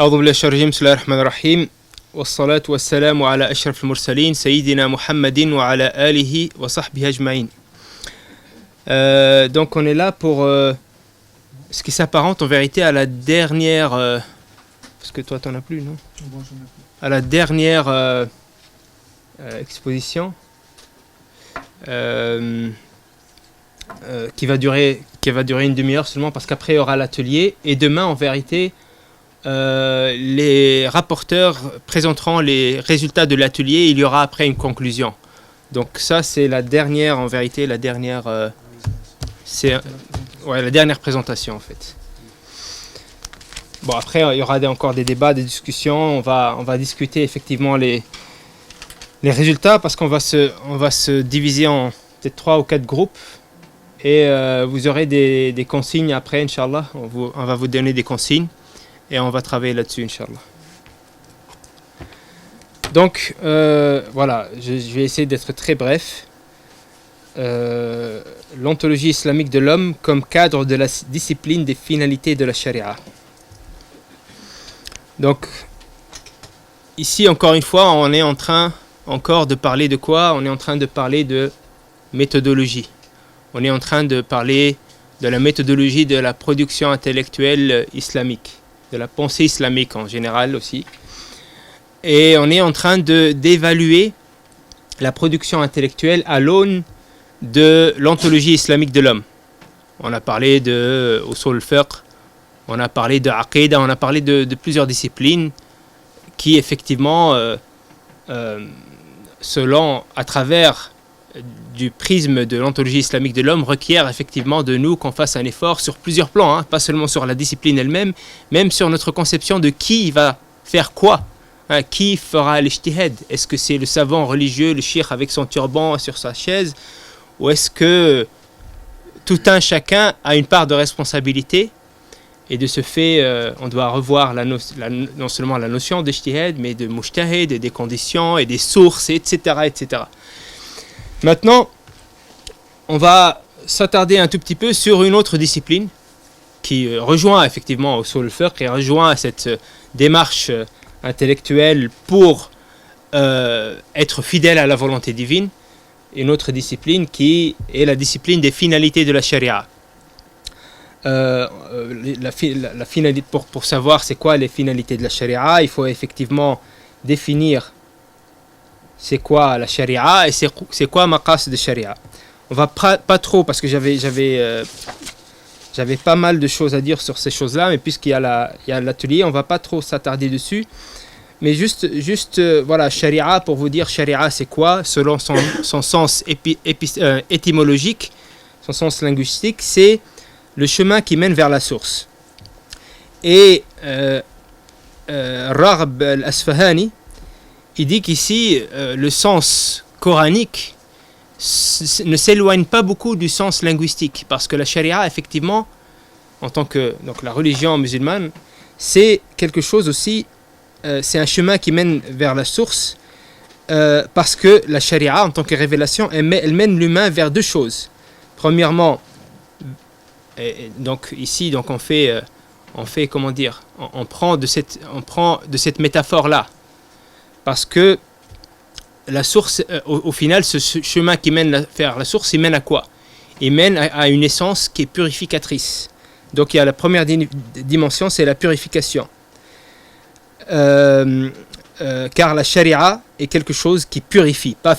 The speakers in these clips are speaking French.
أعوذ بالله من الشيطان الرجيم بسم الله الرحمن الرحيم والصلاة والسلام على أشرف المرسلين سيدنا محمد وعلى آله وصحبه أجمعين. Donc on est là pour ce qui s'apparente en vérité à la dernière parce que toi t'en as plus, non? À la dernière exposition qui va durer une demi-heure seulement, parce qu'après il y aura l'atelier et demain en vérité les rapporteurs présenteront les résultats de l'atelier. Il y aura après une conclusion. Donc ça c'est la dernière, en vérité la dernière la dernière présentation en fait. Bon, après il y aura encore des débats, des discussions. On va discuter effectivement les résultats, parce qu'on va se diviser en peut-être 3 ou 4 groupes, et vous aurez des consignes après, Inch'Allah. On va vous donner des consignes et on va travailler là-dessus, Inch'Allah. Donc voilà, je vais essayer d'être très bref. L'ontologie islamique de l'homme comme cadre de la discipline des finalités de la charia. Donc ici encore une fois on est en train encore de parler de quoi? On est en train de parler de méthodologie. On est en train de parler de la méthodologie de la production intellectuelle islamique, de la pensée islamique en général aussi. Et on est en train d'évaluer la production intellectuelle à l'aune de l'ontologie islamique de l'homme. On a parlé de usul al-fiqh, on a parlé de aqidah, on a parlé de plusieurs disciplines qui effectivement, à travers du prisme de l'ontologie islamique de l'homme, requiert effectivement de nous qu'on fasse un effort sur plusieurs plans, pas seulement sur la discipline elle-même, même sur notre conception de qui va faire quoi, qui fera l'ijtihad. Est-ce que c'est le savant religieux, le cheikh avec son turban sur sa chaise, ou est-ce que tout un chacun a une part de responsabilité? Et de ce fait, on doit revoir non seulement la notion d'ijtihad, mais de mujtahid, et des conditions, et des sources, etc., etc. Maintenant, on va s'attarder un tout petit peu sur une autre discipline qui rejoint effectivement usul al-fiqh et rejoint cette démarche intellectuelle pour être fidèle à la volonté divine. Une autre discipline qui est la discipline des finalités de la charia. La finalité, pour savoir c'est quoi les finalités de la charia, il faut effectivement définir c'est quoi la charia et c'est quoi maqasid de charia. On va pas trop, parce que j'avais pas mal de choses à dire sur ces choses-là, mais puisqu'il y a l'atelier, on va pas trop s'attarder dessus. Mais juste voilà, charia, pour vous dire charia c'est quoi selon son sens étymologique, son sens linguistique, c'est le chemin qui mène vers la source. Et Raghb al-Asfahani, il dit qu'ici le sens coranique ne s'éloigne pas beaucoup du sens linguistique, parce que la charia effectivement, en tant que la religion musulmane, c'est quelque chose aussi. C'est un chemin qui mène vers la source, parce que la charia en tant que révélation, elle mène l'humain vers 2 choses. Premièrement, donc ici on fait comment dire, on prend de cette métaphore là, parce que la source, au final, ce chemin qui mène vers la source, il mène à quoi? Il mène à une essence qui est purificatrice. Donc il y a la première dimension, c'est la purification. Car la charia est quelque chose qui purifie, pas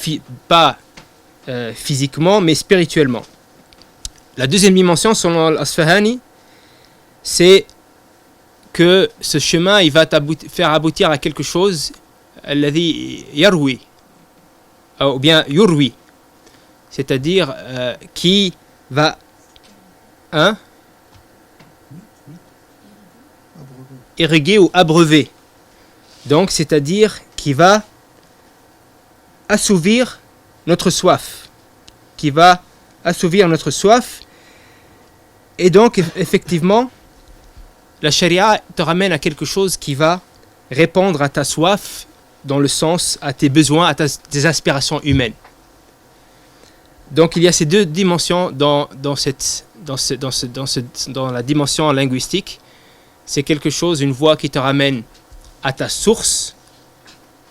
physiquement, mais spirituellement. La deuxième dimension, selon Al-Asfahani, c'est que ce chemin, il va faire aboutir à quelque chose, alladhi yarwi, ou bien yurwi, c'est-à-dire qui va irriguer ou abreuver. Donc, c'est-à-dire qui va assouvir notre soif. Et donc, effectivement, la charia te ramène à quelque chose qui va répondre à ta soif, dans le sens, à tes besoins, à tes aspirations humaines. Donc, il y a ces 2 dimensions dans la dimension linguistique. C'est quelque chose, une voie qui te ramène à ta source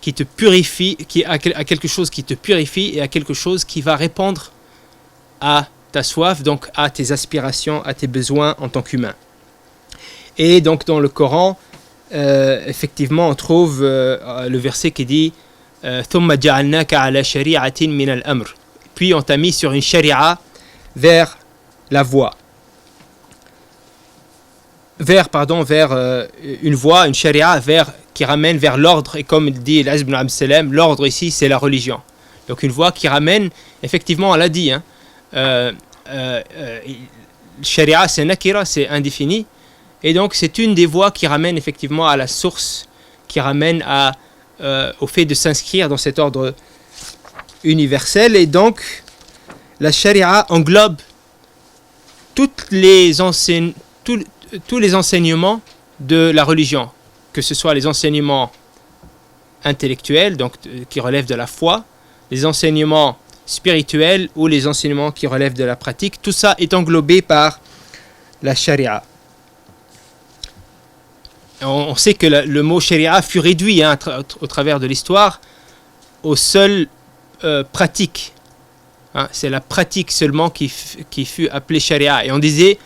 qui te purifie, à quelque chose qui te purifie et à quelque chose qui va répondre à ta soif, donc à tes aspirations, à tes besoins en tant qu'humain. Et donc dans le Coran, effectivement, on trouve le verset qui dit ثُمَّ جَعَلْنَاكَ عَلَى شَرِيعَةٍ مِنَ الْأَمْرِ. Puis on t'a mis sur une sharia vers la voie. Vers une voie, une sharia qui ramène vers l'ordre, et comme dit l'Azz ibn Abd Salam, l'ordre ici c'est la religion. Donc une voie qui ramène, effectivement on l'a dit, sharia c'est nakira, c'est indéfini, et donc c'est une des voies qui ramène effectivement à la source, qui ramène au fait de s'inscrire dans cet ordre universel. Et donc la sharia englobe tous les enseignements de la religion, que ce soit les enseignements intellectuels, donc qui relèvent de la foi, les enseignements spirituels ou les enseignements qui relèvent de la pratique. Tout ça est englobé par la sharia. On sait que le mot sharia fut réduit au travers de l'histoire aux seules pratiques. C'est la pratique seulement qui fut appelée sharia. Et on disait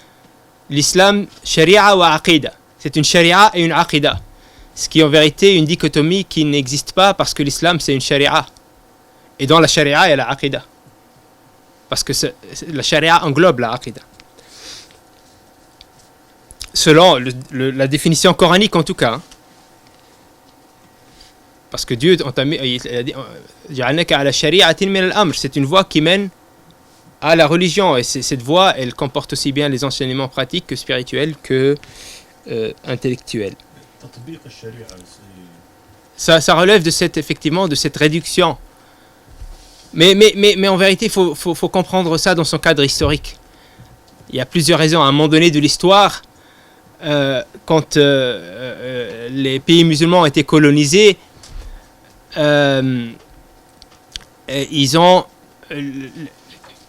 l'islam sharia wa aqida. C'est une sharia et une aqida. Ce qui est en vérité une dichotomie qui n'existe pas, parce que l'islam c'est une sharia. Et dans la sharia il y a la aqida. Parce que la sharia englobe la aqida. Selon la définition coranique en tout cas. Parce que Dieu il a dit ja'alnaka ala shari'atin min al-amr, c'est une voie qui mène à la religion, et cette voie elle comporte aussi bien les enseignements pratiques que spirituels que intellectuels. Ça relève de cette réduction. Mais en vérité, il faut comprendre ça dans son cadre historique. Il y a plusieurs raisons. À un moment donné de l'histoire, quand les pays musulmans ont été colonisés, ils ont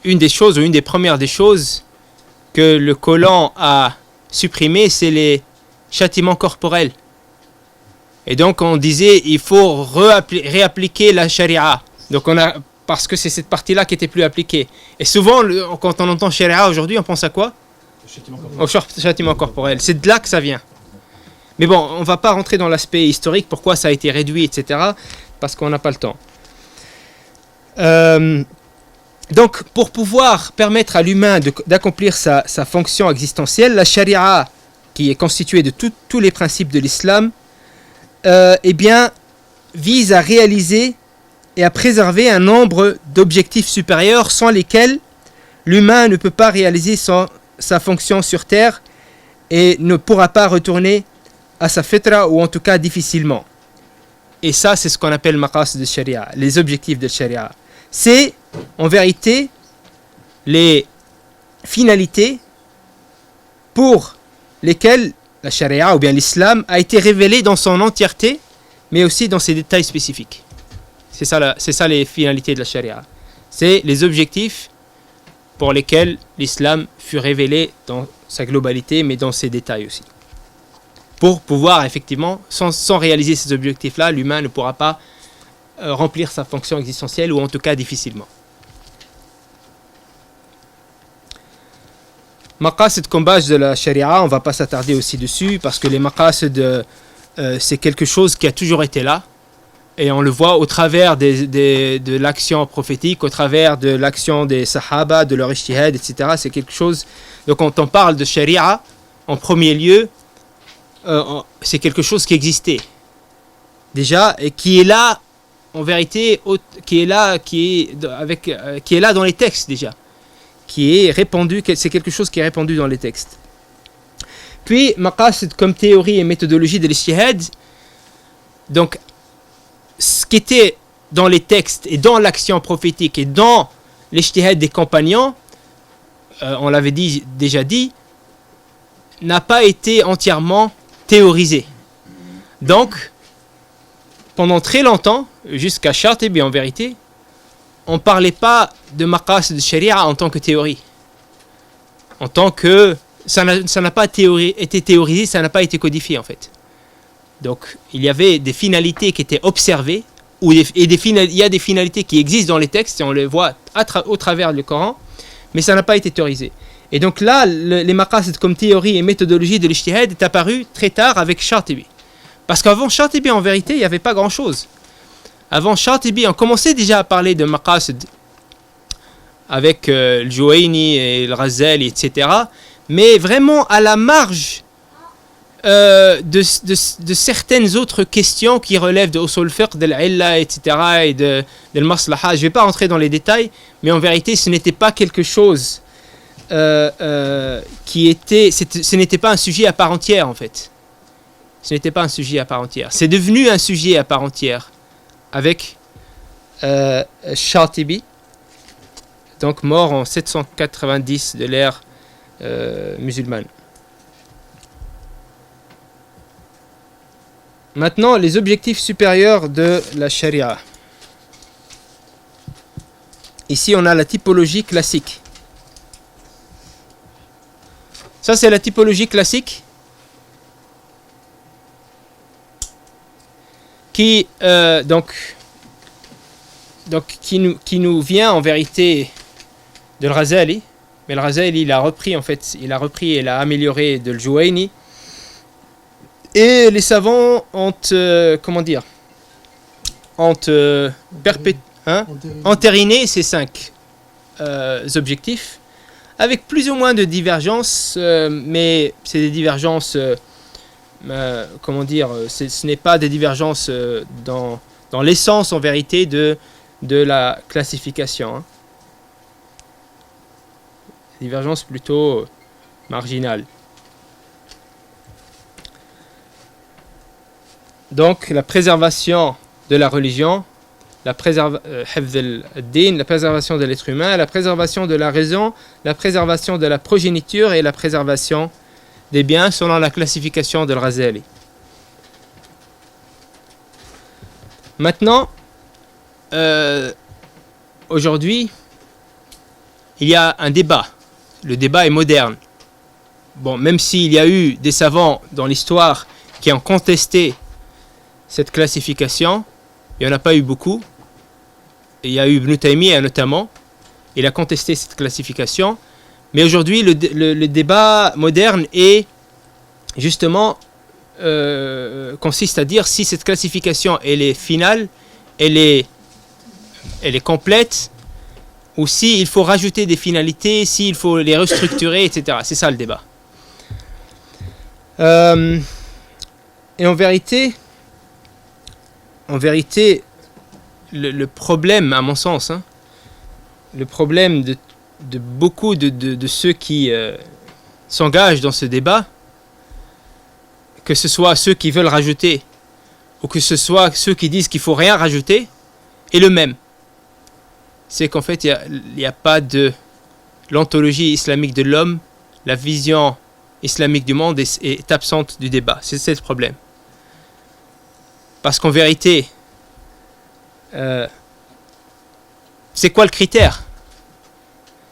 une des premières des choses que le colon a supprimé, c'est les châtiments corporels. Et donc on disait il faut réappliquer la charia. Donc parce que c'est cette partie-là qui était plus appliquée. Et souvent quand on entend charia aujourd'hui, on pense à quoi? Au châtiment corporel. C'est de là que ça vient. Mais bon, on ne va pas rentrer dans l'aspect historique, pourquoi ça a été réduit, etc. Parce qu'on n'a pas le temps. Donc, pour pouvoir permettre à l'humain d'accomplir sa fonction existentielle, la charia, qui est constituée de tous les principes de l'islam, vise à réaliser et à préserver un nombre d'objectifs supérieurs sans lesquels l'humain ne peut pas réaliser sa fonction sur terre et ne pourra pas retourner à sa fitra, ou en tout cas difficilement. Et ça, c'est ce qu'on appelle maqasid de sharia, les objectifs de sharia. C'est en vérité les finalités pour lesquelles la sharia ou bien l'islam a été révélé dans son entièreté, mais aussi dans ses détails spécifiques. C'est ça les finalités de la sharia. C'est les objectifs pour lesquels l'islam fut révélé dans sa globalité, mais dans ses détails aussi. Pour pouvoir effectivement, sans réaliser ces objectifs-là, l'humain ne pourra pas remplir sa fonction existentielle, ou en tout cas difficilement. Maqasid comme base de la sharia, on ne va pas s'attarder aussi dessus, parce que les maqasid, c'est quelque chose qui a toujours été là, et on le voit au travers de l'action prophétique, au travers de l'action des sahaba, de leur ijtihad, etc. C'est quelque chose. Donc quand on parle de sharia, en premier lieu, c'est quelque chose qui existait déjà et qui est là en vérité, qui est là dans les textes déjà, qui est répandu, c'est quelque chose qui est répandu dans les textes. Puis maqasid comme théorie et méthodologie de l'ijtihad, donc ce qui était dans les textes et dans l'action prophétique et dans l'ijtihad des compagnons, on l'avait déjà dit, n'a pas été entièrement théorisé. Donc, pendant très longtemps, jusqu'à Shatibi en vérité, on ne parlait pas de maqasid de sharia en tant que théorie. En tant que ça n'a pas été théorisé, ça n'a pas été codifié en fait. Donc il y avait des finalités qui étaient observées, il y a des finalités qui existent dans les textes et on les voit au travers du Coran, mais ça n'a pas été théorisé. Et donc là, les maqasid comme théorie et méthodologie de l'ijtihad est apparu très tard avec Shatibi. Parce qu'avant Shatibi, en vérité, il n'y avait pas grand-chose. Avant Shatibi, on commençait déjà à parler de maqasid avec le Juwayni et le Ghazali, etc. Mais vraiment à la marge de certaines autres questions qui relèvent de usul fiqh, de l'illa, etc. et de l'maslaha. Je ne vais pas rentrer dans les détails, mais en vérité, ce n'était pas quelque chose ce n'était pas un sujet à part entière, en fait. Ce n'était pas un sujet à part entière. C'est devenu un sujet à part entière avec Shatibi, donc mort en 790 de l'ère musulmane. Maintenant, les objectifs supérieurs de la charia. Ici, on a la typologie classique. Ça, c'est la typologie classique qui nous vient en vérité de Al-Ghazali. Mais Al-Ghazali, il a repris et l'a amélioré de Al-Juwayni. Et les savants ont entériné ces 5 objectifs avec plus ou moins de divergences, mais c'est des divergences, ce n'est pas des divergences dans l'essence en vérité de la classification. Divergences plutôt marginales. Donc la préservation de la religion, la préservation de l'être humain, la préservation de la raison, la préservation de la progéniture et la préservation des biens selon la classification de Al-Ghazali. Maintenant, aujourd'hui, il y a un débat. Le débat est moderne. Bon, même s'il y a eu des savants dans l'histoire qui ont contesté cette classification, il n'y en a pas eu beaucoup. Il y a eu Ibn Taymiyyah notamment, il a contesté cette classification. Mais aujourd'hui, le débat moderne est justement consiste à dire si cette classification elle est finale, elle est complète, ou si il faut rajouter des finalités, s'il faut les restructurer, etc. C'est ça le débat. Et en vérité, le problème, à mon sens, le problème de beaucoup de ceux qui s'engagent dans ce débat, que ce soit ceux qui veulent rajouter, ou que ce soit ceux qui disent qu'il ne faut rien rajouter, est le même. C'est qu'en fait, il n'y a pas de l'ontologie islamique de l'homme, la vision islamique du monde est absente du débat. C'est le problème. Parce qu'en vérité, c'est quoi le critère ?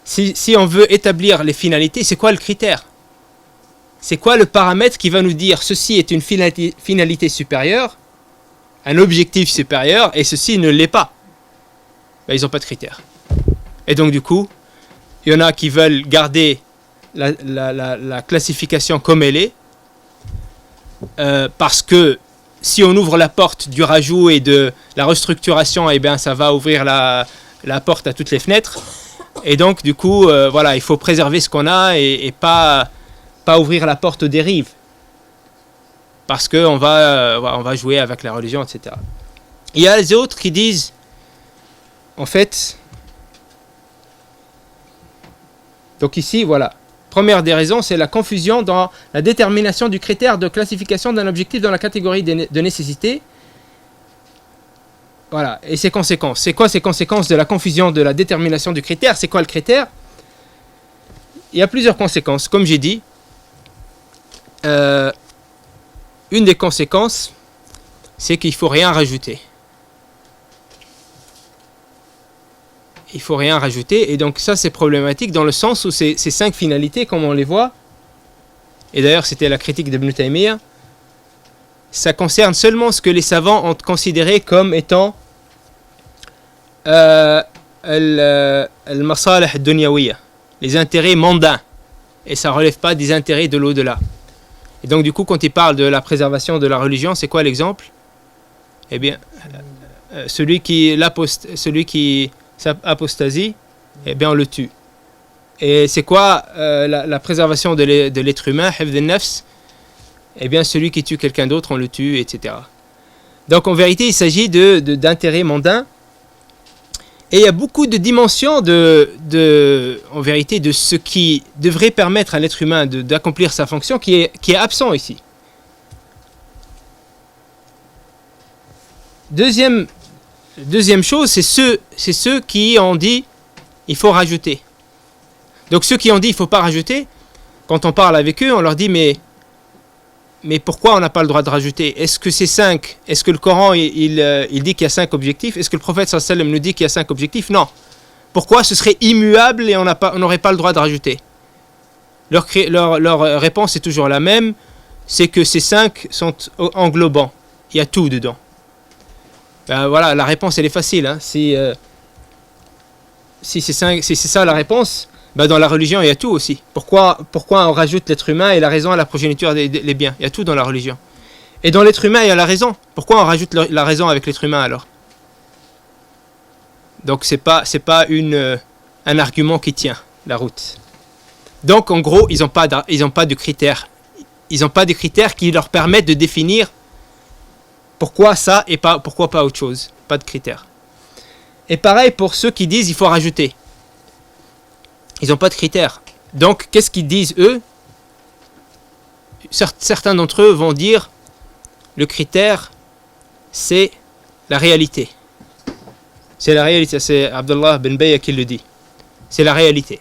Si on veut établir les finalités, c'est quoi le critère ? C'est quoi le paramètre qui va nous dire ceci est une finalité supérieure, un objectif supérieur, et ceci ne l'est pas ? Ben, ils n'ont pas de critères. Et donc du coup, il y en a qui veulent garder la classification comme elle est, parce que si on ouvre la porte du rajout et de la restructuration, eh bien, ça va ouvrir la porte à toutes les fenêtres. Et donc, du coup, il faut préserver ce qu'on a et pas ouvrir la porte aux dérives. Parce qu'on va jouer avec la religion, etc. Il y a les autres qui disent, en fait, donc ici, voilà. Première des raisons, c'est la confusion dans la détermination du critère de classification d'un objectif dans la catégorie de nécessité. Voilà, et ses conséquences. C'est quoi ces conséquences de la confusion de la détermination du critère ? C'est quoi le critère ? Il y a plusieurs conséquences. Comme j'ai dit, une des conséquences, c'est qu'il ne faut rien rajouter. Il ne faut rien rajouter, et donc ça c'est problématique dans le sens où ces 5 finalités, comme on les voit, et d'ailleurs c'était la critique d'Ibn Taymiyyah, ça concerne seulement ce que les savants ont considéré comme étant al-masalih ad-dunyawiyya, les intérêts mondains, et ça ne relève pas des intérêts de l'au-delà. Et donc du coup, quand il parle de la préservation de la religion, c'est quoi l'exemple? Eh bien, celui qui apostasie, eh bien on le tue. Et c'est quoi la préservation de l'être humain, hifdh an-nafs? Eh bien celui qui tue quelqu'un d'autre, on le tue, etc. Donc en vérité, il s'agit d'intérêts mondains. Et il y a beaucoup de dimensions en vérité, de ce qui devrait permettre à l'être humain d'accomplir sa fonction qui est absent ici. Deuxième chose, c'est ceux qui ont dit il faut rajouter. Donc ceux qui ont dit il ne faut pas rajouter, quand on parle avec eux, on leur dit mais pourquoi on n'a pas le droit de rajouter? Est-ce que c'est 5? Est-ce que le Coran il dit qu'il y a 5 objectifs? Est-ce que le prophète sallallahu alayhi wa sallam nous dit qu'il y a 5 objectifs? Non. Pourquoi ce serait immuable et on n'aurait pas le droit de rajouter? Leur réponse est toujours la même, c'est que ces 5 sont englobants. Il y a tout dedans. Ben voilà, la réponse elle est facile. Hein. Si c'est ça la réponse, ben dans la religion il y a tout aussi. Pourquoi on rajoute l'être humain et la raison à la progéniture des biens? Il y a tout dans la religion. Et dans l'être humain il y a la raison. Pourquoi on rajoute la raison avec l'être humain alors? Donc c'est pas un argument qui tient la route. Donc en gros ils n'ont pas de critères. Ils n'ont pas de critères qui leur permettent de définir pourquoi ça et pourquoi pas autre chose. Pas de critères. Et pareil pour ceux qui disent il faut rajouter. Ils n'ont pas de critères. Donc, qu'est-ce qu'ils disent eux? Certains d'entre eux vont dire le critère, c'est la réalité. C'est la réalité. C'est Abdullah Ben Bayya qui le dit. C'est la réalité.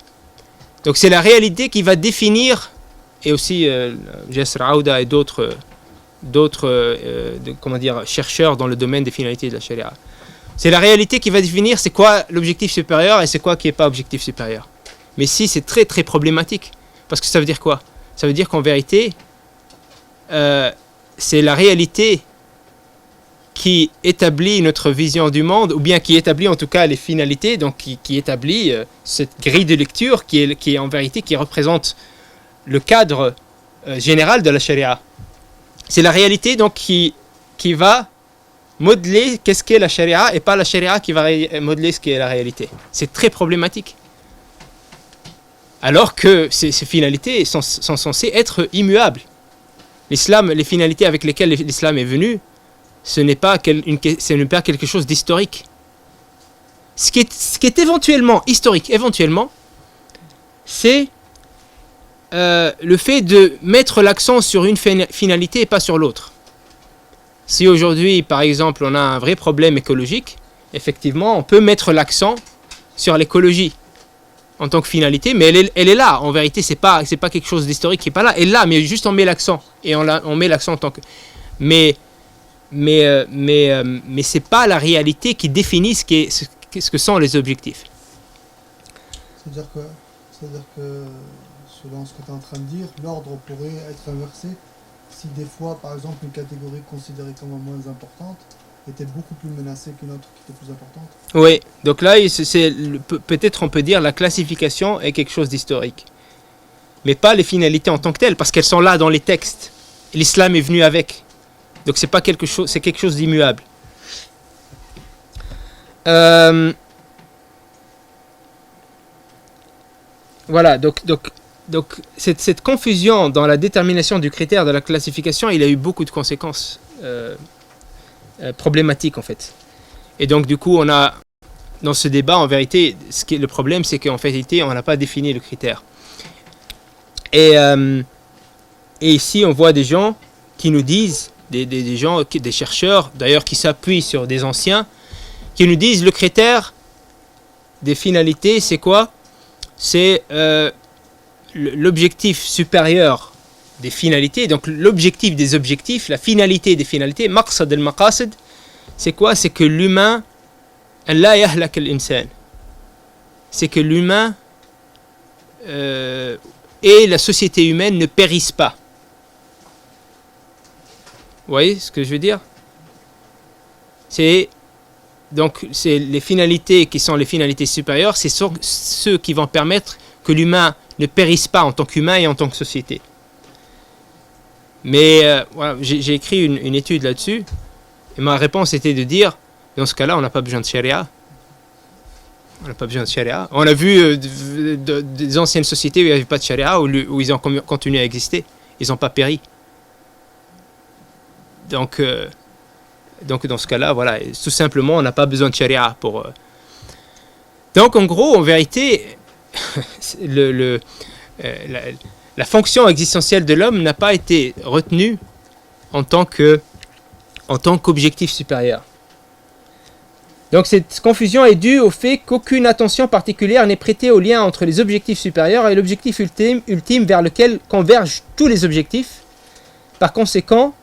Donc, c'est la réalité qui va définir, et aussi Jasser Aouda et d'autres chercheurs dans le domaine des finalités de la charia. C'est la réalité qui va définir c'est quoi l'objectif supérieur et c'est quoi qui n'est pas objectif supérieur. Mais si, c'est très très problématique. Parce que ça veut dire quoi? Ça veut dire qu'en vérité, c'est la réalité qui établit notre vision du monde, ou bien qui établit en tout cas les finalités, donc qui établit cette grille de lecture qui est en vérité, qui représente le cadre général de la charia. C'est la réalité donc qui va modeler qu'est-ce qu'est la charia, et pas la charia qui va modeler ce qu'est la réalité. C'est très problématique. Alors que ces finalités sont censées être immuables. L'islam, les finalités avec lesquelles l'islam est venu, ce n'est pas quelque chose d'historique. Ce qui est éventuellement historique, c'est le fait de mettre l'accent sur une finalité et pas sur l'autre. Si aujourd'hui, par exemple, on a un vrai problème écologique, effectivement, on peut mettre l'accent sur l'écologie en tant que finalité, mais elle est là. En vérité, c'est pas quelque chose d'historique qui est pas là. Elle est là, mais juste on met l'accent et on met l'accent en tant que. Mais c'est pas la réalité qui définit ce que sont les objectifs. C'est-à-dire que selon ce que tu es en train de dire, l'ordre pourrait être inversé si des fois, par exemple, une catégorie considérée comme moins importante était beaucoup plus menacée qu'une autre qui était plus importante. Oui, donc là, peut-être on peut dire la classification est quelque chose d'historique. Mais pas les finalités en tant que telles, parce qu'elles sont là dans les textes. L'islam est venu avec. Donc c'est quelque chose d'immuable. Voilà, donc cette confusion dans la détermination du critère de la classification, il a eu beaucoup de conséquences problématiques en fait. Et donc du coup, on a dans ce débat, en vérité, le problème, c'est qu'en vérité, on n'a pas défini le critère. Et ici, on voit des gens qui nous disent, des chercheurs, d'ailleurs, qui s'appuient sur des anciens, qui nous disent le critère des finalités, c'est quoi? C'est l'objectif supérieur des finalités, donc l'objectif des objectifs, la finalité des finalités, maqsad al-maqasid, c'est quoi? C'est que l'humain, la yahlak al-insan, c'est que l'humain et la société humaine ne périssent pas. voyez ce que je veux dire? C'est les finalités qui sont les finalités supérieures, c'est ceux qui vont permettre que l'humain ne périsse pas en tant qu'humain et en tant que société. Mais voilà, j'ai écrit une étude là-dessus, et ma réponse était de dire, dans ce cas-là, on n'a pas besoin de charia. On n'a pas besoin de charia. On a vu des anciennes sociétés où il n'y avait pas de charia, où ils ont continué à exister. Ils n'ont pas péri. Donc, dans ce cas-là, voilà, tout simplement, on n'a pas besoin de charia pour... Donc, en gros, en vérité, la fonction existentielle de l'homme n'a pas été retenue en tant qu'objectif supérieur. Donc cette confusion est due au fait qu'aucune attention particulière n'est prêtée au lien entre les objectifs supérieurs et l'objectif ultime vers lequel convergent tous les objectifs. Par conséquent,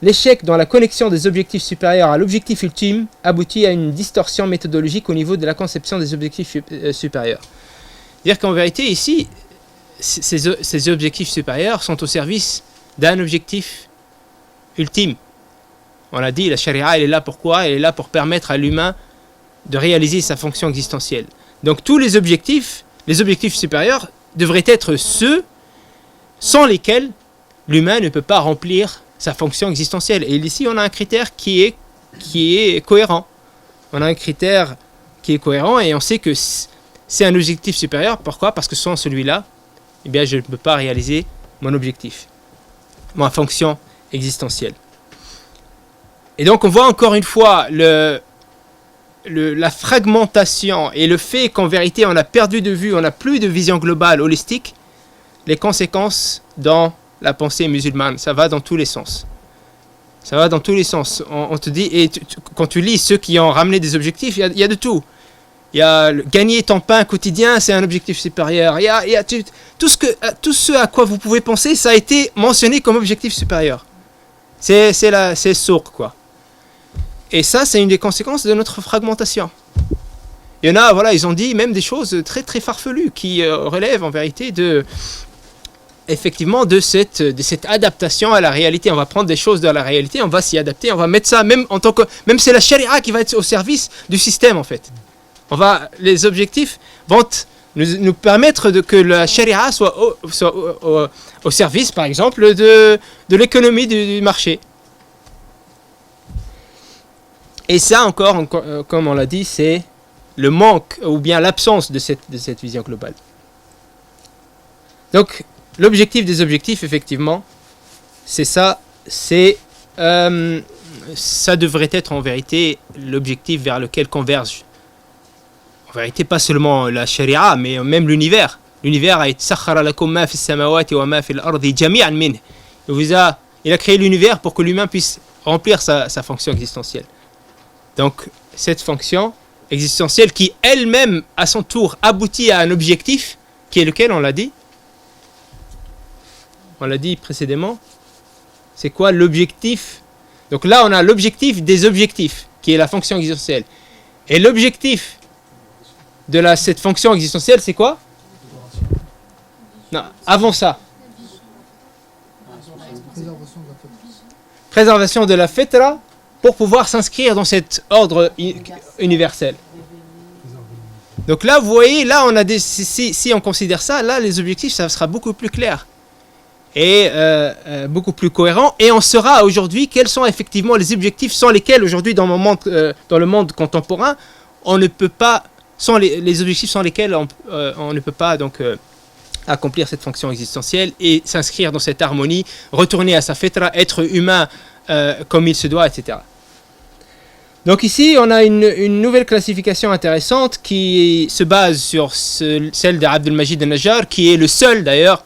l'échec dans la connexion des objectifs supérieurs à l'objectif ultime aboutit à une distorsion méthodologique au niveau de la conception des objectifs supérieurs. C'est-à-dire qu'en vérité, ici, ces objectifs supérieurs sont au service d'un objectif ultime. On l'a dit, la charia, elle est là pour quoi? Elle est là pour permettre à l'humain de réaliser sa fonction existentielle. Donc tous les objectifs supérieurs devraient être ceux sans lesquels l'humain ne peut pas remplir sa fonction existentielle. Et ici, on a un critère qui est cohérent. On a un critère qui est cohérent et on sait que c'est un objectif supérieur. Pourquoi? Parce que sans celui-là, eh bien, je ne peux pas réaliser mon objectif, ma fonction existentielle. Et donc on voit encore une fois la fragmentation et le fait qu'en vérité on a perdu de vue, on n'a plus de vision globale, holistique, les conséquences dans la pensée musulmane. Ça va dans tous les sens. Ça va dans tous les sens. On te dit, et quand tu lis ceux qui ont ramené des objectifs, il y a de tout. Il y a gagner ton pain quotidien, c'est un objectif supérieur. Il y a tout ce à quoi vous pouvez penser, ça a été mentionné comme objectif supérieur. C'est sourd, quoi. Et ça, c'est une des conséquences de notre fragmentation. Il y en a, voilà, ils ont dit même des choses très très farfelues qui relèvent en vérité effectivement de cette adaptation à la réalité. On va prendre des choses de la réalité, on va s'y adapter, on va mettre ça même c'est la charia qui va être au service du système en fait. Les objectifs vont nous permettre que la charia soit au service, par exemple, de l'économie du marché. Et ça encore, comme on l'a dit, c'est le manque ou bien l'absence de cette vision globale. Donc, l'objectif des objectifs, effectivement, c'est ça. Ça devrait être en vérité l'objectif vers lequel converge. En vérité, pas seulement la charia, mais même l'univers. L'univers a été sakhara lakum ma fi samawati wa ma fi al-ardi jami'an min. Il a créé l'univers pour que l'humain puisse remplir sa fonction existentielle. Donc, cette fonction existentielle qui elle-même, à son tour, aboutit à un objectif, qui est lequel, on l'a dit précédemment. C'est quoi l'objectif? Donc là, on a l'objectif des objectifs, qui est la fonction existentielle. Et l'objectif de cette fonction existentielle, c'est quoi? Non, avant ça. Préservation de la fitra pour pouvoir s'inscrire dans cet ordre universel. Donc là, vous voyez, là, on a si on considère ça, là, les objectifs, ça sera beaucoup plus clair et beaucoup plus cohérent. Et on saura aujourd'hui quels sont effectivement les objectifs sans lesquels aujourd'hui, dans le monde contemporain, on ne peut pas, sans les objectifs sans lesquels on ne peut pas donc accomplir cette fonction existentielle et s'inscrire dans cette harmonie, retourner à sa fitra, être humain comme il se doit, etc. Donc ici, on a une nouvelle classification intéressante qui se base sur celle d'Abdelmajid al-Najjar, qui est le seul d'ailleurs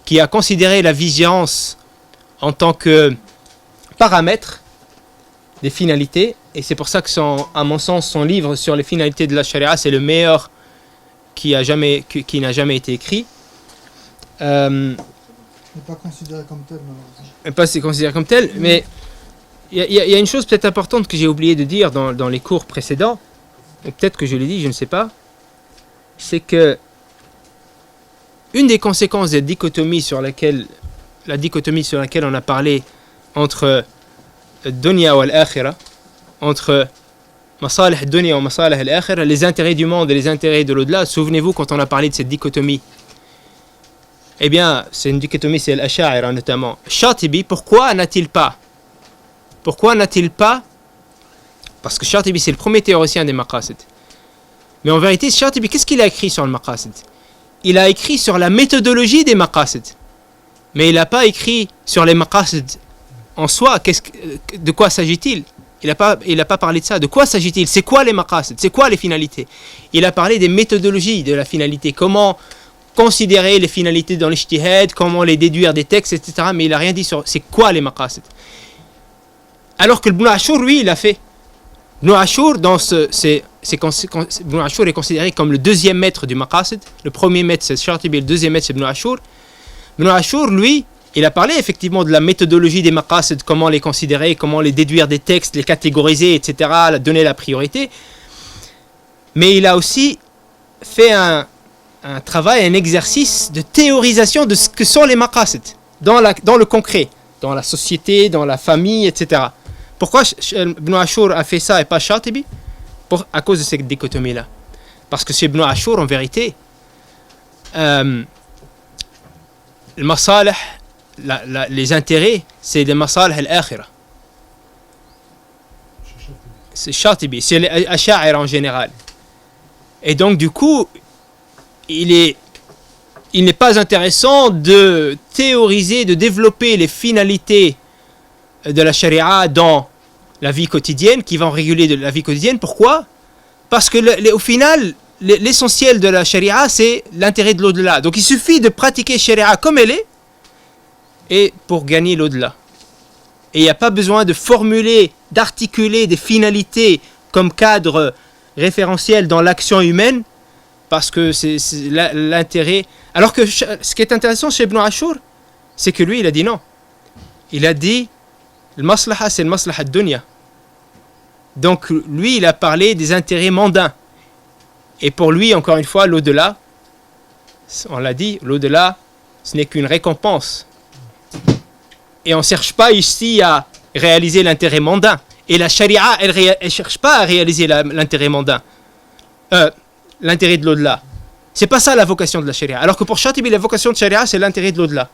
qui a considéré la vigilance en tant que paramètre des finalités. Et c'est pour ça que, à mon sens, son livre sur les finalités de la charia, c'est le meilleur qui n'a jamais été écrit. n'est pas considéré comme tel, malheureusement. Pas considéré comme tel, mais il y a une chose peut-être importante que j'ai oublié de dire dans les cours précédents, ou peut-être que je l'ai dit, je ne sais pas, c'est que une des conséquences de la dichotomie sur laquelle on a parlé entre dunya wal akhira, entre masalih dunya ou masalih al-akhira, les intérêts du monde et les intérêts de l'au-delà. Souvenez-vous quand on a parlé de cette dichotomie. Eh bien, c'est une dichotomie, c'est l'Asha'ira notamment. Shatibi, pourquoi n'a-t-il pas Parce que Shatibi, c'est le premier théoricien des maqasid. Mais en vérité, Shatibi, qu'est-ce qu'il a écrit sur le maqasid? Il a écrit sur la méthodologie des maqasid. Mais il n'a pas écrit sur les maqasid en soi. De quoi s'agit-il? Il n'a pas parlé de ça. De quoi s'agit-il? C'est quoi les maqasid? C'est quoi les finalités? Il a parlé des méthodologies de la finalité. Comment considérer les finalités dans l'ijtihad, comment les déduire des textes, etc. Mais il n'a rien dit sur c'est quoi les maqasid. Alors que Ibn Ashur, lui, il a fait. Ibn Ashur, Ibn Ashur est considéré comme le deuxième maître du maqasid. Le premier maître, c'est Shatibi, le deuxième maître, c'est Ibn Ashur. Ibn Ashur, lui, il a parlé effectivement de la méthodologie des maqasid, comment les considérer, comment les déduire des textes, les catégoriser, etc., donner la priorité. Mais il a aussi fait un travail, un exercice de théorisation de ce que sont les maqasid, dans le concret, dans la société, dans la famille, etc. Pourquoi Ibn Ashur a fait ça et pas Shatibi? À cause de cette dichotomie-là. Parce que chez Ibn Ashur, en vérité, le masalih, les intérêts, c'est les masalih al-akhira. C'est Shatibi, c'est les Asha'ira en général. Et donc, du coup, il n'est pas intéressant de théoriser, de développer les finalités de la charia dans la vie quotidienne, qui vont réguler de la vie quotidienne. Pourquoi? Parce que au final, l'essentiel de la charia, c'est l'intérêt de l'au-delà. Donc il suffit de pratiquer charia comme elle est, et pour gagner l'au-delà. Et il n'y a pas besoin de formuler, d'articuler des finalités comme cadre référentiel dans l'action humaine, parce que c'est l'intérêt. Alors que ce qui est intéressant chez Ibn Ashur, c'est que lui, il a dit non. Il a dit, le maslaha, c'est le maslaha dunya. Donc lui, il a parlé des intérêts mondains. Et pour lui, encore une fois, l'au-delà, on l'a dit, l'au-delà, ce n'est qu'une récompense. Et on ne cherche pas ici à réaliser l'intérêt mondain. Et la charia, elle ne cherche pas à réaliser l'intérêt mondain. L'intérêt de l'au-delà. C'est pas ça la vocation de la charia. Alors que pour Shatibi, la vocation de charia, c'est l'intérêt de l'au-delà.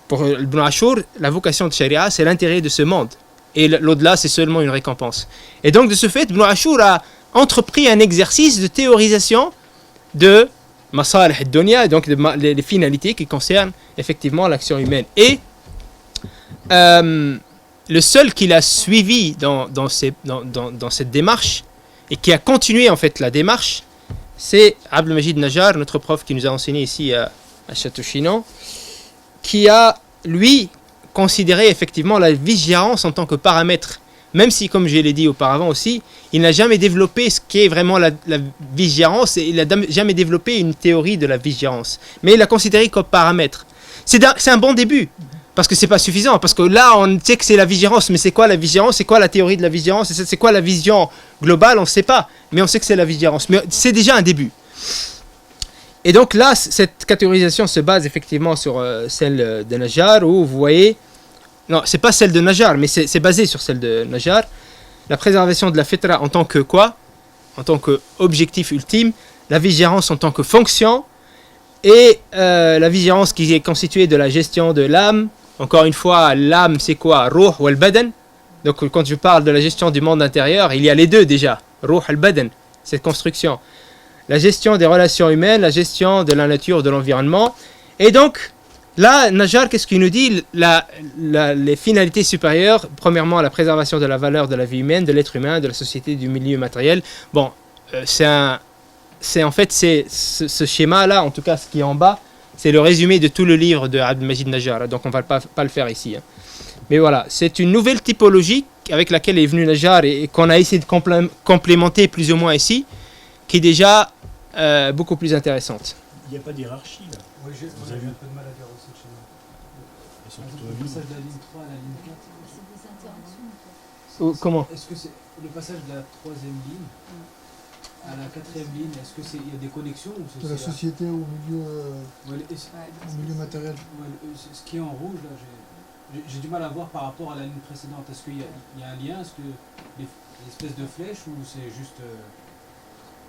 Pour Ibn Ashur, la vocation de charia, c'est l'intérêt de ce monde. Et l'au-delà, c'est seulement une récompense. Et donc, de ce fait, Ibn Ashur a entrepris un exercice de théorisation de masalih ad-dunya, donc les finalités qui concernent effectivement l'action humaine. Et le seul qui l'a suivi dans cette démarche, et qui a continué en fait la démarche, c'est Abdel Majid Najjar, notre prof qui nous a enseigné ici à Château-Chinon, qui a, lui, considéré effectivement la vigilance en tant que paramètre, même si, comme je l'ai dit auparavant aussi, il n'a jamais développé ce qu'est vraiment la vigilance, et il n'a jamais développé une théorie de la vigilance, mais il l'a considéré comme paramètre. C'est un bon début, parce que c'est pas suffisant, parce que là on sait que c'est la vigilance, mais c'est quoi la vigilance, c'est quoi la théorie de la vigilance, c'est quoi la vision globale, on ne sait pas, mais on sait que c'est la vigilance, mais c'est déjà un début. Et donc là, cette catégorisation se base effectivement sur celle de Najjar, où vous voyez, non, c'est pas celle de Najjar, mais c'est basé sur celle de Najjar, la préservation de la fitra en tant que quoi? En tant qu'objectif ultime, la vigilance en tant que fonction, et la vigilance qui est constituée de la gestion de l'âme. Encore une fois, l'âme c'est quoi? Ruh ou al-badan. Donc quand je parle de la gestion du monde intérieur, il y a les deux déjà, Ruh al-badan, cette construction. La gestion des relations humaines, la gestion de la nature, de l'environnement. Et donc, là, Najjar, qu'est-ce qu'il nous dit? Les finalités supérieures, premièrement, la préservation de la valeur de la vie humaine, de l'être humain, de la société, du milieu matériel. Bon, ce schéma-là, en tout cas ce qui est en bas, c'est le résumé de tout le livre de Abdel Majid Najjar, donc on ne va pas le faire ici. Mais voilà, c'est une nouvelle typologie avec laquelle est venu Najjar et qu'on a essayé de complémenter plus ou moins ici, qui est déjà beaucoup plus intéressante. Il n'y a pas d'hierarchie là. Oui, j'ai un peu de mal à dire aussi chez nous. Le passage de la ligne 3 à la ligne 4. C'est des interactions. Comment? Est-ce que c'est le passage de la troisième ligne à la quatrième ligne, est-ce que il y a des connexions ou c'est de la société au milieu matériel? Ce qui est en rouge là, J'ai du mal à voir par rapport à la ligne précédente. Est-ce qu'il y a un lien? Est-ce que l'espèce de flèche ou c'est juste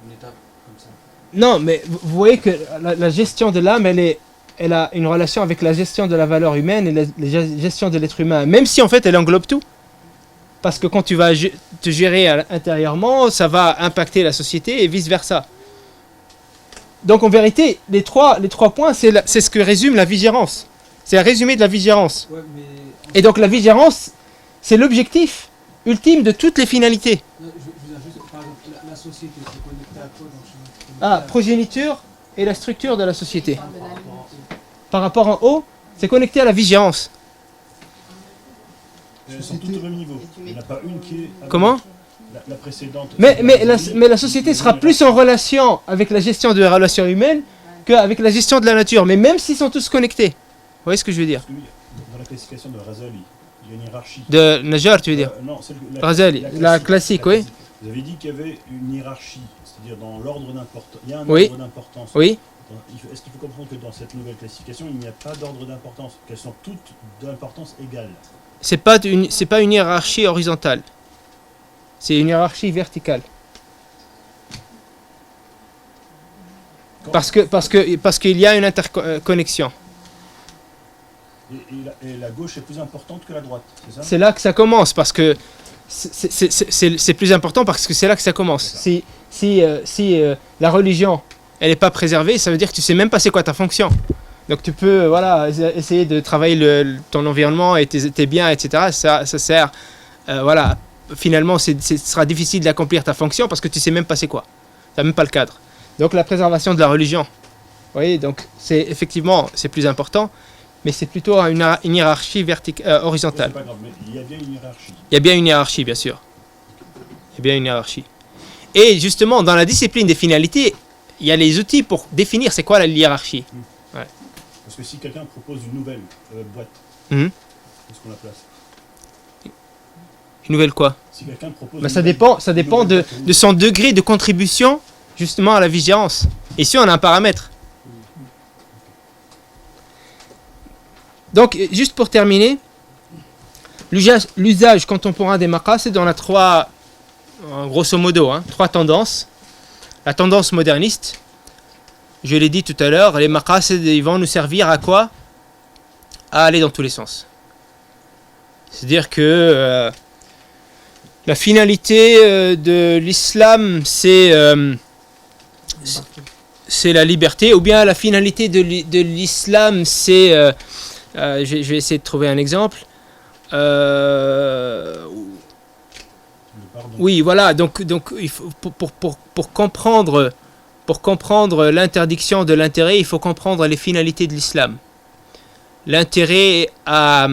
une étape comme ça? Non, mais vous voyez que la gestion de l'âme, elle a une relation avec la gestion de la valeur humaine et la gestion de l'être humain, même si en fait elle englobe tout. Parce que quand tu vas te gérer intérieurement, ça va impacter la société et vice-versa. Donc en vérité, les trois points, c'est ce que résume la vigérance. C'est un résumé de la vigérance. Ouais, mais Et donc la vigérance, c'est l'objectif ultime de toutes les finalités. non, je veux dire juste, par exemple, la société, c'est connecté à quoi Progéniture et la structure de la société. par rapport à- Par rapport en haut, c'est connecté à la vigérance. Elles sont toutes au même niveau. Il n'y en a pas une qui est... Comment ? La précédente... Mais la société sera plus en relation avec la gestion de la relation humaine qu'avec la gestion de la nature. Mais même s'ils sont tous connectés. Vous voyez ce que je veux dire ? Parce que oui, dans la classification de Razali, il y a une hiérarchie. De Najjar, tu veux dire ? Non, Razali, la classique, oui. Vous avez dit qu'il y avait une hiérarchie, c'est-à-dire dans l'ordre d'importance. Il y a un Oui. ordre d'importance. Oui. Est-ce qu'il faut comprendre que dans cette nouvelle classification, il n'y a pas d'ordre d'importance, qu'elles sont toutes d'importance égale? C'est pas une hiérarchie horizontale. C'est une hiérarchie verticale. Parce qu'il y a une interconnexion. Et la gauche est plus importante que la droite, c'est ça? C'est là que ça commence, parce que c'est plus important parce que c'est là que ça commence. Si la religion, elle n'est pas préservée, ça veut dire que tu sais même pas c'est quoi ta fonction. Donc tu peux essayer de travailler ton environnement et tes biens, etc. Ça sert, finalement, ce sera difficile d'accomplir ta fonction parce que tu sais même pas c'est quoi. Tu n'as même pas le cadre. Donc la préservation de la religion, vous voyez, donc effectivement, c'est plus important, mais c'est plutôt une hiérarchie horizontale. C'est pas grave, mais il y a bien une hiérarchie. Il y a bien une hiérarchie, bien sûr. Il y a bien une hiérarchie. Et justement, dans la discipline des finalités, il y a les outils pour définir c'est quoi la hiérarchie. Parce que si quelqu'un propose une nouvelle boîte, Mhm. est-ce qu'on la place? Une nouvelle quoi? Si quelqu'un propose Ça une dépend nouvelle boîte, de son degré de contribution justement à la vigilance. Ici, on a un paramètre. Donc, juste pour terminer, l'usage contemporain des maqasid, on a trois, grosso modo, trois tendances. La tendance moderniste, je l'ai dit tout à l'heure, les maqasid, ils vont nous servir à quoi? À aller dans tous les sens. C'est-à-dire que la finalité de l'islam, c'est la liberté, ou bien la finalité de l'islam, c'est... je vais essayer de trouver un exemple. Oui, voilà, donc il faut, pour comprendre l'interdiction de l'intérêt, il faut comprendre les finalités de l'islam. L'intérêt a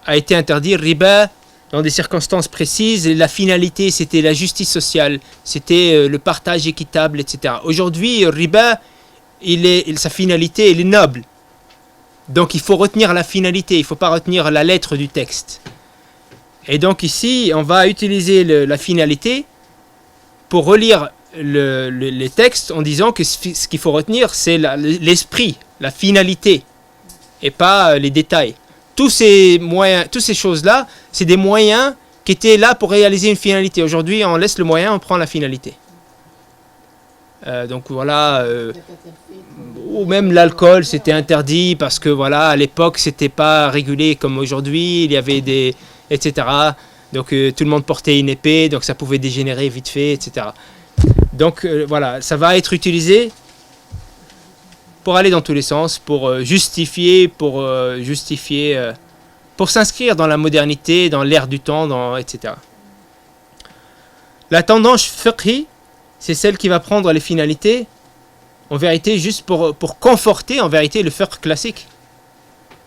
été interdit, riba, dans des circonstances précises, et la finalité, c'était la justice sociale, c'était le partage équitable, etc. Aujourd'hui, riba, sa finalité, elle est noble. Donc il faut retenir la finalité, il ne faut pas retenir la lettre du texte. Et donc ici, on va utiliser la finalité pour relire les textes en disant que ce qu'il faut retenir, c'est l'esprit, la finalité, et pas les détails. Tous ces choses-là, c'est des moyens qui étaient là pour réaliser une finalité. Aujourd'hui, on laisse le moyen, on prend la finalité. Donc voilà, ou même l'alcool, c'était interdit parce que voilà, à l'époque, c'était pas régulé comme aujourd'hui. Il y avait des, etc. Donc tout le monde portait une épée, donc ça pouvait dégénérer vite fait, etc. Donc voilà, ça va être utilisé pour aller dans tous les sens, pour justifier, pour s'inscrire dans la modernité, dans l'ère du temps, etc. La tendance fiqhi, c'est celle qui va prendre les finalités, en vérité, juste pour conforter, en vérité, le fiqh classique.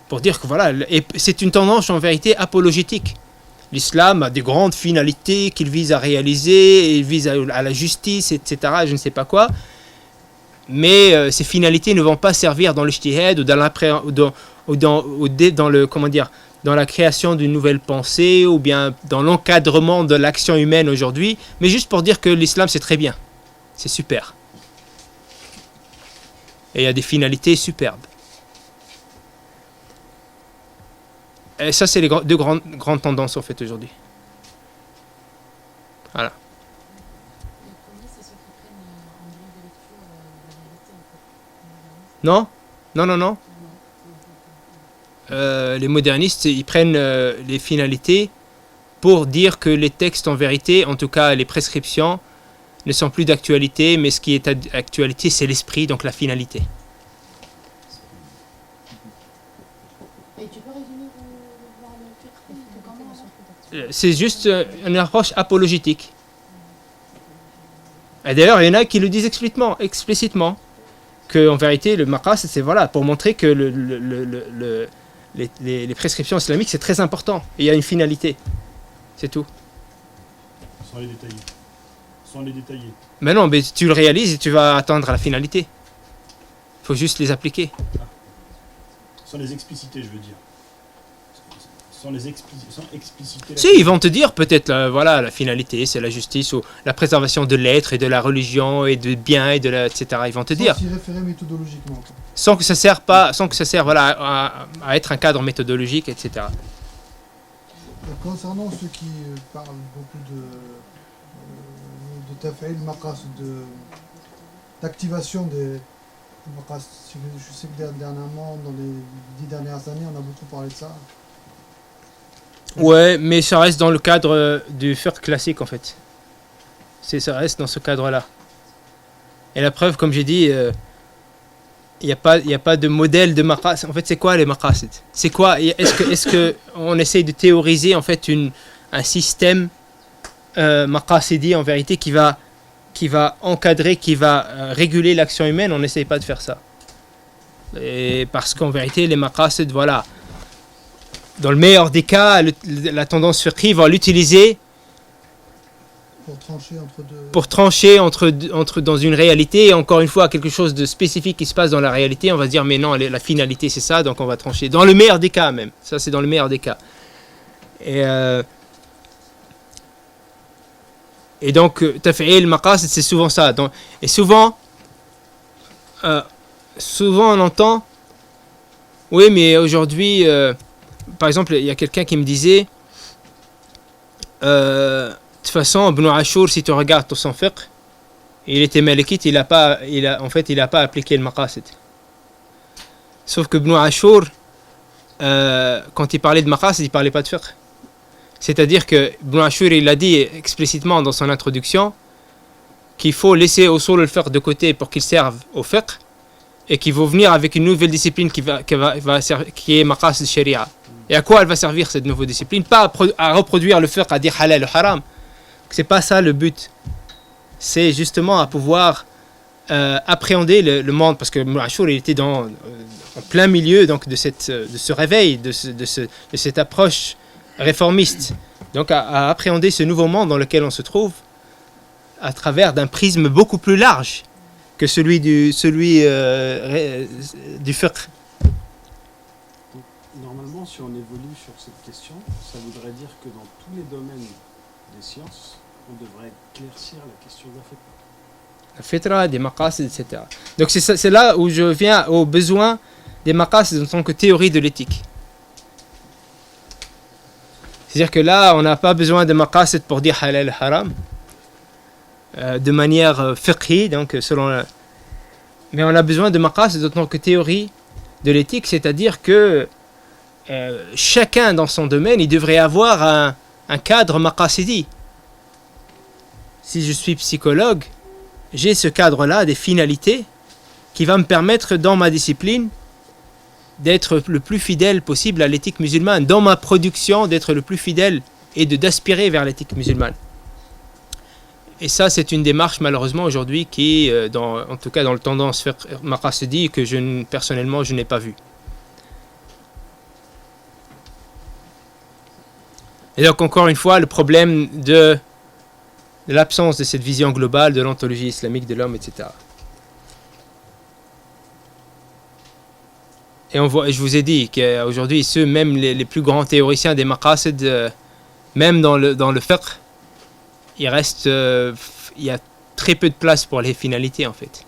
Pour dire que voilà, et c'est une tendance, en vérité, apologétique. L'islam a des grandes finalités qu'il vise à réaliser, il vise à la justice, etc., je ne sais pas quoi. Mais ces finalités ne vont pas servir dans l'ijtihad ou dans la création d'une nouvelle pensée ou bien dans l'encadrement de l'action humaine aujourd'hui, mais juste pour dire que l'islam c'est très bien, c'est super. Et il y a des finalités superbes. Et ça, c'est les deux grandes tendances en fait aujourd'hui. Voilà. Les premiers, c'est ceux qui prennent en grille de lecture la réalité, en fait. Non, non, non, non. Les modernistes, ils prennent les finalités pour dire que les textes en vérité, en tout cas les prescriptions, ne sont plus d'actualité, mais ce qui est d'actualité, c'est l'esprit, donc la finalité. Et tu peux résumer voir le fiqh de comment alors C'est juste une approche apologétique. Et d'ailleurs, il y en a qui le disent explicitement que en vérité, le maqasid, c'est voilà, pour montrer que les prescriptions islamiques, c'est très important. Et il y a une finalité. C'est tout. Sans les détailler. Sans les détailler. Mais non, mais tu le réalises et tu vas atteindre la finalité. Il faut juste les appliquer. Sans les expliciter, je veux dire. Sans expliciter. Si, ils vont te dire peut-être, voilà, la finalité, c'est la justice ou la préservation de l'être et de la religion et de bien et de la, etc. Ils vont te dire. Sans s'y référer méthodologiquement. Quoi. Sans que ça serve voilà, à être un cadre méthodologique, etc. Et concernant ceux qui parlent beaucoup de taf'il maqasid, d'activation des maqasid, je sais que dernièrement, dans les 10 dernières années, on a beaucoup parlé de ça. Ouais, mais ça reste dans le cadre du fiqh classique en fait. Ça reste dans ce cadre-là. Et la preuve, comme j'ai dit, il n'y a pas de modèle de maqasid. En fait, c'est quoi les maqasid? C'est quoi? Est-ce que on essaye de théoriser en fait un système maqasidi en vérité qui va encadrer, qui va réguler l'action humaine? On n'essaye pas de faire ça. Et parce qu'en vérité, les maqasid, voilà, dans le meilleur des cas, la tendance fiqhi va l'utiliser pour trancher entre dans une réalité et encore une fois quelque chose de spécifique qui se passe dans la réalité. On va se dire mais non, la finalité c'est ça, donc on va trancher. Dans le meilleur des cas même. Ça c'est dans le meilleur des cas. Et donc taf'il maqasid c'est souvent ça. Et souvent on entend oui mais aujourd'hui par exemple il y a quelqu'un qui me disait de toute façon, Ibn Ashur, si tu regardes tout son fiqh, il était malikite, il a pas appliqué le maqasid. Sauf que Ibn Ashur, quand il parlait de maqasid, il parlait pas de fiqh. C'est-à-dire que Ibn Ashur, il a dit explicitement dans son introduction qu'il faut laisser usul al-fiqh de côté pour qu'il serve au fiqh et qu'il faut venir avec une nouvelle discipline qui est maqasid sharia. Et à quoi elle va servir cette nouvelle discipline? Pas à reproduire le fiqh, à dire halal ou haram. C'est pas ça le but. C'est justement à pouvoir appréhender le monde, parce que Ibn Ashur il était en plein milieu donc de ce réveil, de cette approche réformiste. Donc à appréhender ce nouveau monde dans lequel on se trouve à travers d'un prisme beaucoup plus large que celui du fiqh. Normalement, si on évolue sur cette question, ça voudrait dire que dans tous les domaines des sciences, on devrait éclaircir la question de la fitra, des maqasid, etc. Donc c'est là où je viens au besoin des maqasid en tant que théorie de l'éthique. C'est-à-dire que là, on n'a pas besoin de maqasid pour dire halal et haram, de manière fiqhi, donc mais on a besoin de maqasid en tant que théorie de l'éthique, c'est-à-dire que chacun dans son domaine, il devrait avoir un cadre maqasidi. Si je suis psychologue, j'ai ce cadre-là, des finalités, qui va me permettre dans ma discipline d'être le plus fidèle possible à l'éthique musulmane, dans ma production d'être le plus fidèle et d'aspirer vers l'éthique musulmane. Et ça, c'est une démarche malheureusement aujourd'hui qui, en tout cas dans le tendance maqasidi, que personnellement je n'ai pas vue. Et donc encore une fois, le problème de l'absence de cette vision globale de l'ontologie islamique de l'homme, etc. Et je vous ai dit qu'aujourd'hui, même les plus grands théoriciens des maqasid, même dans le fiqh, il y a très peu de place pour les finalités en fait.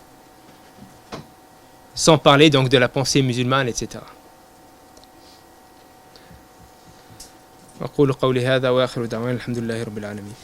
Sans parler donc de la pensée musulmane, etc. أقول قولي هذا وآخر دعوانا الحمد لله رب العالمين.